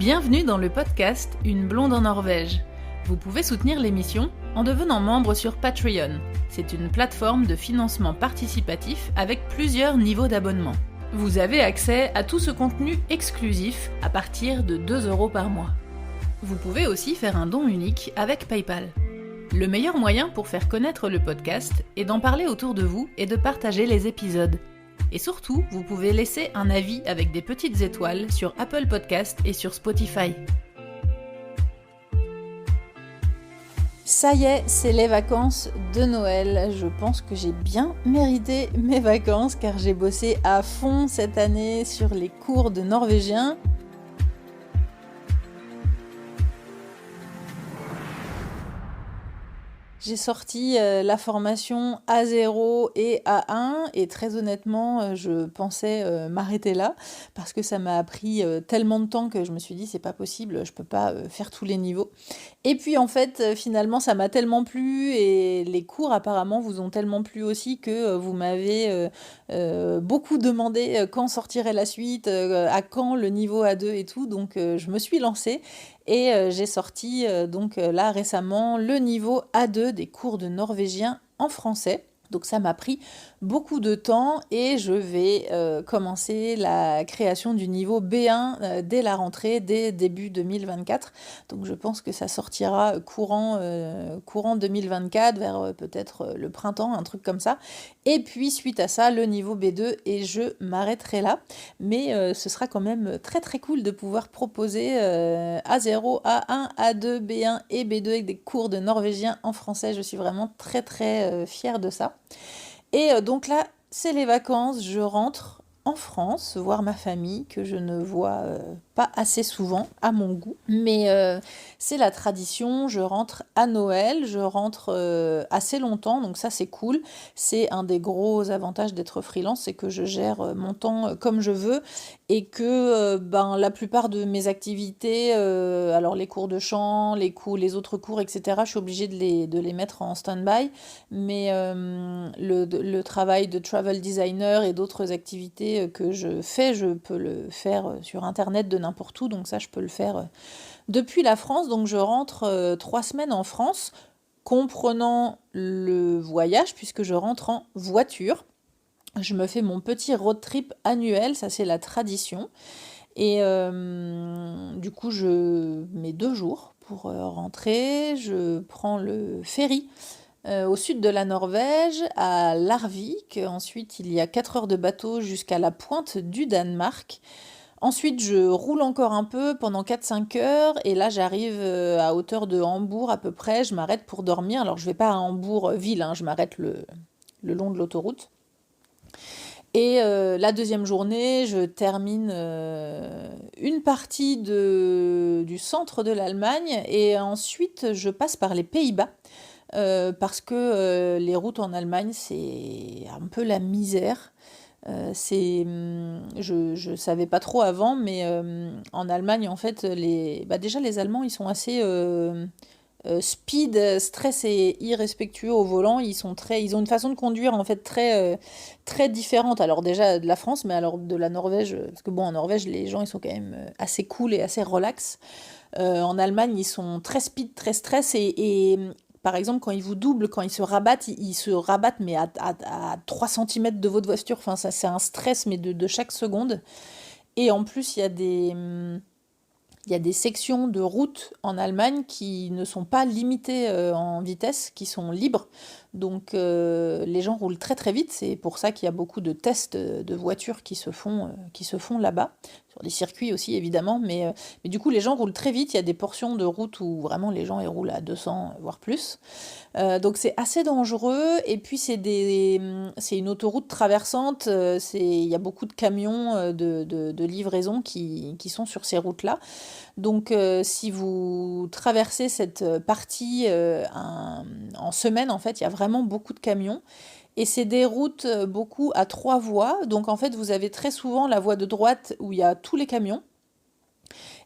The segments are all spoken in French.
Bienvenue dans le podcast Une blonde en Norvège. Vous pouvez soutenir l'émission en devenant membre sur Patreon. C'est une plateforme de financement participatif avec plusieurs niveaux d'abonnement. Vous avez accès à tout ce contenu exclusif à partir de 2 € par mois. Vous pouvez aussi faire un don unique avec PayPal. Le meilleur moyen pour faire connaître le podcast est d'en parler autour de vous et de partager les épisodes. Et surtout, vous pouvez laisser un avis avec des petites étoiles sur Apple Podcast et sur Spotify. Ça y est, c'est les vacances de Noël. Je pense que j'ai bien mérité mes vacances car j'ai bossé à fond cette année sur les cours de norvégien. J'ai sorti la formation A0 et A1 et très honnêtement, je pensais m'arrêter là parce que ça m'a pris tellement de temps que je me suis dit c'est pas possible, je peux pas faire tous les niveaux. Et puis en fait, finalement, ça m'a tellement plu et les cours apparemment vous ont tellement plu aussi que vous m'avez beaucoup demandé quand sortirait la suite, à quand le niveau A2 et tout, donc je me suis lancée. Et j'ai sorti donc là récemment le niveau A2 des cours de norvégien en français. Donc ça m'a pris beaucoup de temps et je vais commencer la création du niveau B1 dès la rentrée, dès début 2024. Donc je pense que ça sortira courant 2024, vers peut-être le printemps, un truc comme ça. Et puis suite à ça, le niveau B2 et je m'arrêterai là. Mais ce sera quand même très très cool de pouvoir proposer A0, A1, A2, B1 et B2 avec des cours de norvégien en français. Je suis vraiment très très fière de ça. Et donc là, c'est les vacances, je rentre en France, voir ma famille, que je ne vois pas assez souvent, à mon goût. Mais c'est la tradition, je rentre à Noël, je rentre assez longtemps, donc ça c'est cool. C'est un des gros avantages d'être freelance, c'est que je gère mon temps comme je veux et que la plupart de mes activités, alors les cours de chant, les autres cours, etc., je suis obligée de les mettre en stand-by. Mais le travail de travel designer et d'autres activités que je fais, je peux le faire sur internet de n'importe où, donc ça je peux le faire depuis la France. Donc je rentre 3 semaines en France, comprenant le voyage, puisque je rentre en voiture. Je me fais mon petit road trip annuel, ça c'est la tradition. Et du coup je mets 2 jours pour rentrer, je prends le ferry au sud de la Norvège, à Larvik. Ensuite, il y a 4 heures de bateau jusqu'à la pointe du Danemark. Ensuite, je roule encore un peu pendant 4-5 heures. Et là, j'arrive à hauteur de Hambourg à peu près. Je m'arrête pour dormir. Alors, je ne vais pas à Hambourg ville, je m'arrête le long de l'autoroute. Et la deuxième journée, je termine une partie du centre de l'Allemagne. Et ensuite, je passe par les Pays-Bas. Parce que les routes en Allemagne, c'est un peu la misère. Je savais pas trop avant, mais en Allemagne, en fait, déjà les Allemands, ils sont assez speed, stress et irrespectueux au volant. Ils ont une façon de conduire en fait très, très différente. Alors déjà de la France, mais alors de la Norvège, parce que bon, en Norvège, les gens, ils sont quand même assez cool et assez relax. En Allemagne, ils sont très speed, très stress et par exemple, quand ils vous doublent, quand ils se rabattent, ils se rabattent mais à 3 cm de votre voiture. Enfin, ça, c'est un stress, mais de chaque seconde. Et en plus, il y a des sections de route en Allemagne qui ne sont pas limitées en vitesse, qui sont libres. Donc les gens roulent très très vite. C'est pour ça qu'il y a beaucoup de tests de voitures qui se font là-bas. Sur des circuits aussi évidemment. Mais du coup les gens roulent très vite. Il y a des portions de route où vraiment les gens ils roulent à 200 voire plus. Donc c'est assez dangereux. Et puis c'est une autoroute traversante. Il y a beaucoup de camions de livraison qui sont sur ces routes-là. Donc si vous traversez cette partie en semaine, en fait, il y a vraiment beaucoup de camions. Et c'est des routes beaucoup à 3 voies. Donc en fait, vous avez très souvent la voie de droite où il y a tous les camions.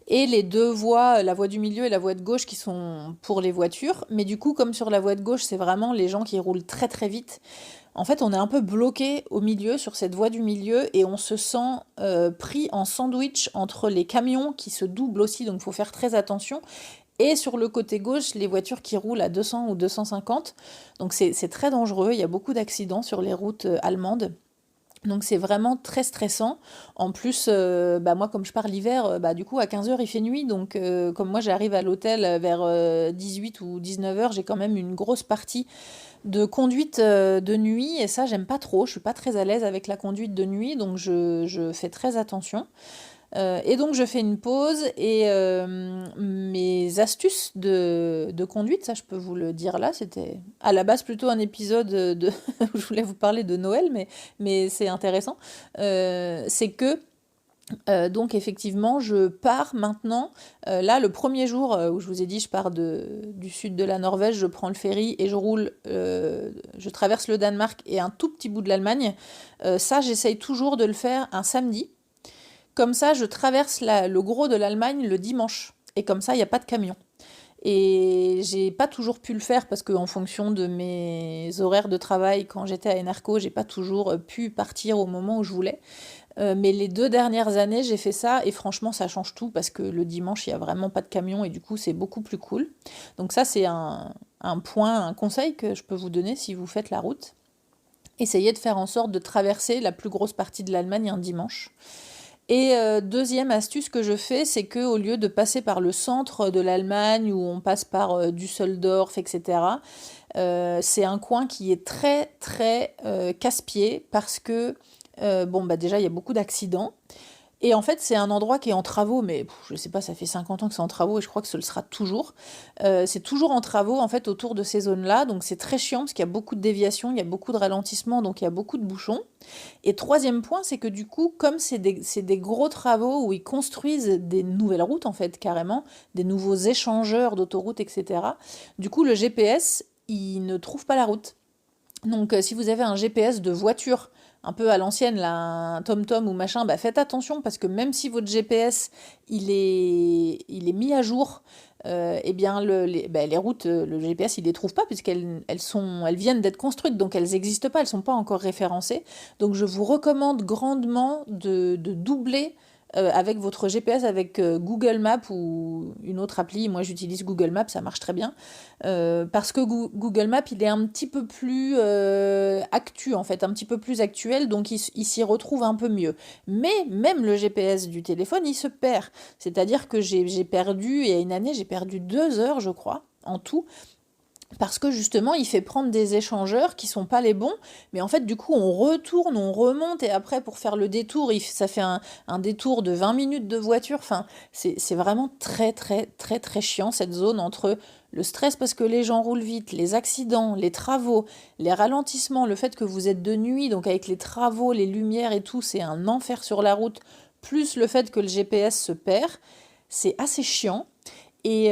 Et les 2 voies, la voie du milieu et la voie de gauche qui sont pour les voitures. Mais du coup, comme sur la voie de gauche, c'est vraiment les gens qui roulent très très vite. en fait, on est un peu bloqué au milieu, sur cette voie du milieu, et on se sent pris en sandwich entre les camions qui se doublent aussi, donc il faut faire très attention. Et sur le côté gauche, les voitures qui roulent à 200 ou 250. Donc c'est très dangereux, il y a beaucoup d'accidents sur les routes allemandes. Donc c'est vraiment très stressant. En plus, moi comme je pars l'hiver, du coup à 15 heures il fait nuit. Donc comme moi j'arrive à l'hôtel vers 18 ou 19 heures, j'ai quand même une grosse partie de conduite de nuit. Et ça j'aime pas trop, je suis pas très à l'aise avec la conduite de nuit. Donc je fais très attention. Et donc je fais une pause et mes astuces de conduite, ça je peux vous le dire là, c'était à la base plutôt un épisode où je voulais vous parler de Noël, mais c'est intéressant. C'est que donc effectivement je pars maintenant, là le premier jour où je vous ai dit je pars du sud de la Norvège, je prends le ferry et je roule, je traverse le Danemark et un tout petit bout de l'Allemagne. Ça j'essaye toujours de le faire un samedi. Comme ça, je traverse le gros de l'Allemagne le dimanche. Et comme ça, il n'y a pas de camion. Et j'ai pas toujours pu le faire parce qu'en fonction de mes horaires de travail, quand j'étais à Enerco, j'ai pas toujours pu partir au moment où je voulais. Mais les 2 dernières années, j'ai fait ça et franchement, ça change tout parce que le dimanche, il n'y a vraiment pas de camion et du coup, c'est beaucoup plus cool. Donc ça, c'est un point, un conseil que je peux vous donner si vous faites la route. Essayez de faire en sorte de traverser la plus grosse partie de l'Allemagne un dimanche. Et deuxième astuce que je fais, c'est que au lieu de passer par le centre de l'Allemagne où on passe par Düsseldorf, etc., c'est un coin qui est très très casse-pied parce que déjà il y a beaucoup d'accidents. Et en fait, c'est un endroit qui est en travaux, mais je sais pas, ça fait 50 ans que c'est en travaux et je crois que ce le sera toujours. C'est toujours en travaux en fait autour de ces zones-là, donc c'est très chiant parce qu'il y a beaucoup de déviations, il y a beaucoup de ralentissements, donc il y a beaucoup de bouchons. Et troisième point, c'est que du coup, comme c'est des gros travaux où ils construisent des nouvelles routes en fait, carrément, des nouveaux échangeurs d'autoroutes, etc., du coup, le GPS, il ne trouve pas la route. Donc si vous avez un GPS de voiture un peu à l'ancienne, là, un TomTom ou machin, faites attention parce que même si votre GPS il est mis à jour, eh bien les routes, le GPS il les trouve pas puisqu'elles viennent d'être construites, donc elles n'existent pas, elles sont pas encore référencées. Donc je vous recommande grandement de doubler avec votre GPS, avec Google Maps ou une autre appli. Moi j'utilise Google Maps, ça marche très bien. Parce que Google Maps, il est un petit peu plus actu, en fait, un petit peu plus actuel, donc il s'y retrouve un peu mieux. Mais même le GPS du téléphone, il se perd. C'est-à-dire que j'ai perdu, il y a une année, j'ai perdu 2 heures, je crois, en tout, parce que justement, il fait prendre des échangeurs qui sont pas les bons, mais en fait, du coup, on retourne, on remonte, et après, pour faire le détour, ça fait un détour de 20 minutes de voiture. Enfin, c'est vraiment très, très, très, très chiant, cette zone entre le stress parce que les gens roulent vite, les accidents, les travaux, les ralentissements, le fait que vous êtes de nuit, donc avec les travaux, les lumières et tout, c'est un enfer sur la route, plus le fait que le GPS se perd, c'est assez chiant. Et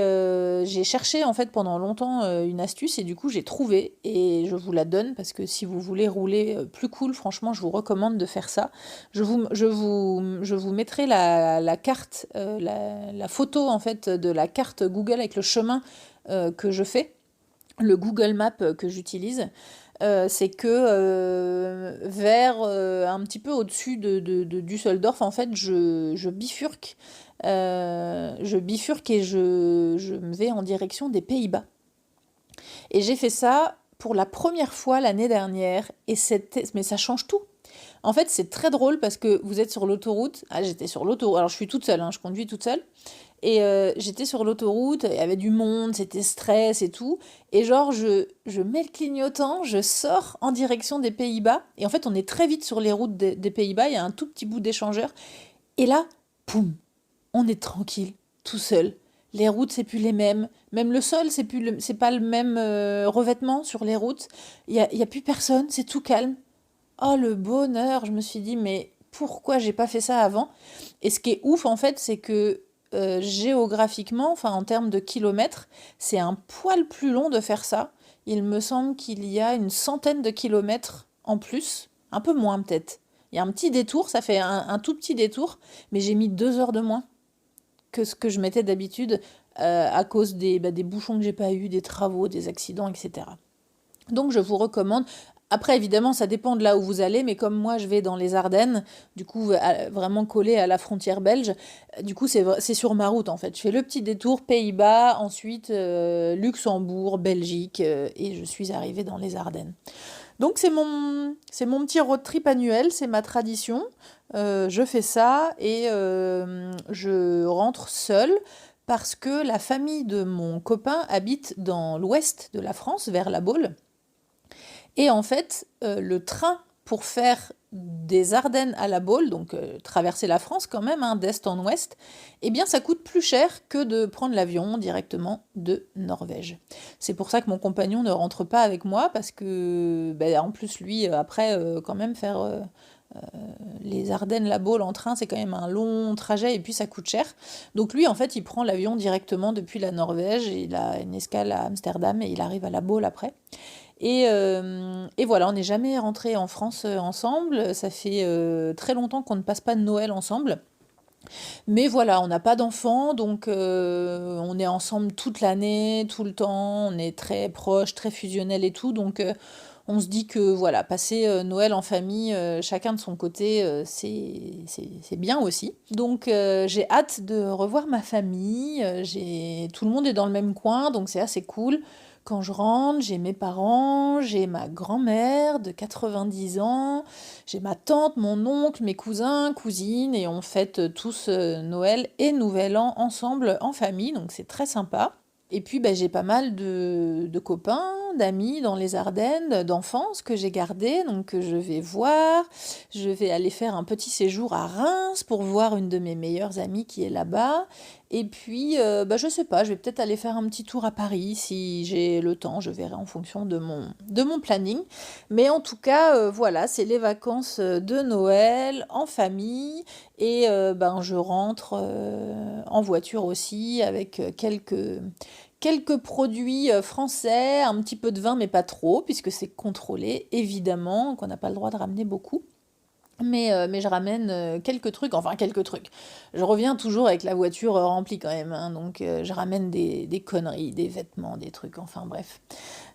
j'ai cherché en fait pendant longtemps une astuce et du coup j'ai trouvé et je vous la donne parce que si vous voulez rouler plus cool, franchement je vous recommande de faire ça. Je vous mettrai la carte, la photo en fait de la carte Google avec le chemin que je fais, le Google Maps que j'utilise. C'est que vers un petit peu au-dessus de Düsseldorf, en fait, je bifurque. Je bifurque et je me vais en direction des Pays-Bas. Et j'ai fait ça pour la première fois l'année dernière. Mais ça change tout. En fait, c'est très drôle parce que vous êtes sur l'autoroute. Ah, j'étais sur l'autoroute. Alors, je suis toute seule, hein, je conduis toute seule. Et j'étais sur l'autoroute, il y avait du monde, c'était stress et tout. Et genre, je mets le clignotant, je sors en direction des Pays-Bas. Et en fait, on est très vite sur les routes des Pays-Bas, il y a un tout petit bout d'échangeur. Et là, poum, on est tranquille, tout seul. Les routes, c'est plus les mêmes. Même le sol, c'est pas le même revêtement sur les routes. Il y a plus personne, c'est tout calme. Oh, le bonheur! Je me suis dit, mais pourquoi j'ai pas fait ça avant? Et ce qui est ouf, en fait, c'est que géographiquement, enfin en termes de kilomètres, c'est un poil plus long de faire ça. Il me semble qu'il y a une centaine de kilomètres en plus, un peu moins peut-être. Il y a un petit détour, ça fait un tout petit détour, mais j'ai mis 2 heures de moins que ce que je mettais d'habitude à cause des bouchons que j'ai pas eu, des travaux, des accidents, etc. Donc je vous recommande. Après, évidemment, ça dépend de là où vous allez, mais comme moi, je vais dans les Ardennes, du coup, vraiment collé à la frontière belge, du coup, c'est sur ma route, en fait. Je fais le petit détour Pays-Bas, ensuite Luxembourg, Belgique, et je suis arrivée dans les Ardennes. Donc, c'est mon petit road trip annuel, c'est ma tradition. Je fais ça et je rentre seule parce que la famille de mon copain habite dans l'ouest de la France, vers La Baule. Et en fait, le train pour faire des Ardennes à La Baule, donc traverser la France quand même, hein, d'est en ouest, eh bien ça coûte plus cher que de prendre l'avion directement de Norvège. C'est pour ça que mon compagnon ne rentre pas avec moi, parce que, ben, en plus lui, après, quand même faire les Ardennes-La Baule en train, c'est quand même un long trajet et puis ça coûte cher. Donc lui, en fait, il prend l'avion directement depuis la Norvège, et il a une escale à Amsterdam et il arrive à La Baule après. Et voilà, on n'est jamais rentré en France ensemble. Ça fait très longtemps qu'on ne passe pas de Noël ensemble. Mais voilà, on n'a pas d'enfants, donc on est ensemble toute l'année, tout le temps. On est très proches, très fusionnels et tout. Donc on se dit que voilà, passer Noël en famille, chacun de son côté, c'est bien aussi. Donc j'ai hâte de revoir ma famille. Tout le monde est dans le même coin, donc c'est assez cool. Quand je rentre, j'ai mes parents, j'ai ma grand-mère de 90 ans, j'ai ma tante, mon oncle, mes cousins, cousines, et on fête tous Noël et Nouvel An ensemble en famille, donc c'est très sympa. Et puis bah, j'ai pas mal de copains, d'amis dans les Ardennes, d'enfance que j'ai gardés, donc que je vais voir. Je vais aller faire un petit séjour à Reims pour voir une de mes meilleures amies qui est là-bas. Et puis, bah, je sais pas, je vais peut-être aller faire un petit tour à Paris si j'ai le temps, je verrai en fonction de mon planning. Mais en tout cas, voilà, c'est les vacances de Noël en famille. Et ben, je rentre en voiture aussi avec quelques produits français, un petit peu de vin, mais pas trop, puisque c'est contrôlé, évidemment, qu'on n'a pas le droit de ramener beaucoup. Mais je ramène quelques trucs, enfin quelques trucs. Je reviens toujours avec la voiture remplie quand même, hein, donc je ramène des conneries, des vêtements, des trucs, enfin bref.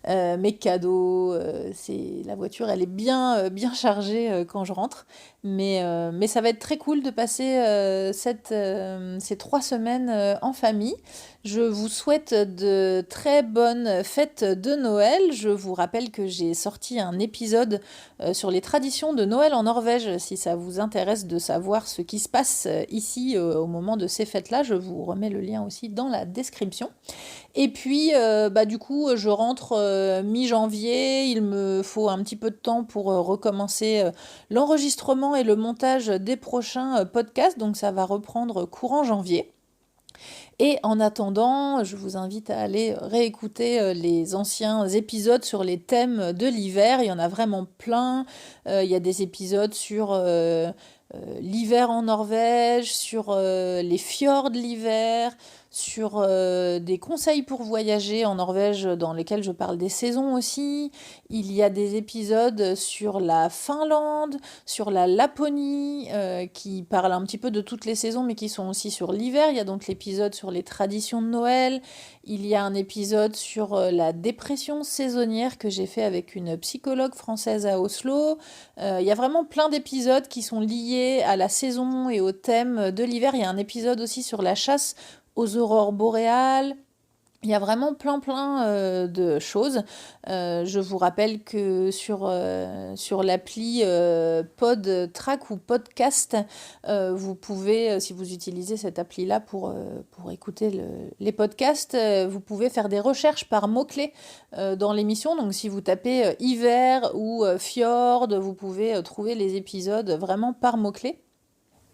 Mes cadeaux, la voiture, elle est bien chargée quand je rentre. Mais ça va être très cool de passer ces 3 semaines en famille. Je vous souhaite de très bonnes fêtes de Noël. Je vous rappelle que j'ai sorti un épisode sur les traditions de Noël en Norvège. Si ça vous intéresse de savoir ce qui se passe ici au moment de ces fêtes-là, je vous remets le lien aussi dans la description. Et puis, bah, du coup, je rentre mi-janvier. Il me faut un petit peu de temps pour recommencer l'enregistrement et le montage des prochains podcasts. Donc, ça va reprendre courant janvier. Et en attendant, je vous invite à aller réécouter les anciens épisodes sur les thèmes de l'hiver. Il y en a vraiment plein. Il y a des épisodes sur l'hiver en Norvège, sur les fjords de l'hiver, sur des conseils pour voyager en Norvège dans lesquels je parle des saisons aussi. Il y a des épisodes sur la Finlande, sur la Laponie, qui parlent un petit peu de toutes les saisons, mais qui sont aussi sur l'hiver. Il y a donc l'épisode sur les traditions de Noël. Il y a un épisode sur la dépression saisonnière que j'ai fait avec une psychologue française à Oslo. Il y a vraiment plein d'épisodes qui sont liés à la saison et au thème de l'hiver. Il y a un épisode aussi sur la chasse aux aurores boréales. Il y a vraiment plein de choses. Je vous rappelle que sur l'appli PodTrack ou Podcast, vous pouvez, si vous utilisez cette appli-là pour écouter les podcasts, vous pouvez faire des recherches par mots-clés dans l'émission. Donc si vous tapez hiver ou fjord, vous pouvez trouver les épisodes vraiment par mots-clés.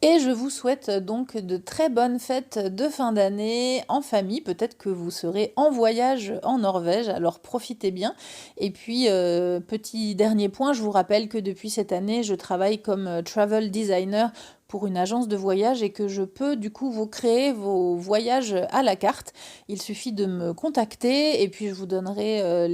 Et je vous souhaite donc de très bonnes fêtes de fin d'année en famille. Peut-être que vous serez en voyage en Norvège, alors profitez bien. Et puis, petit dernier point, je vous rappelle que depuis cette année, je travaille comme travel designer pour une agence de voyage et que je peux du coup vous créer vos voyages à la carte. Il suffit de me contacter et puis je vous donnerai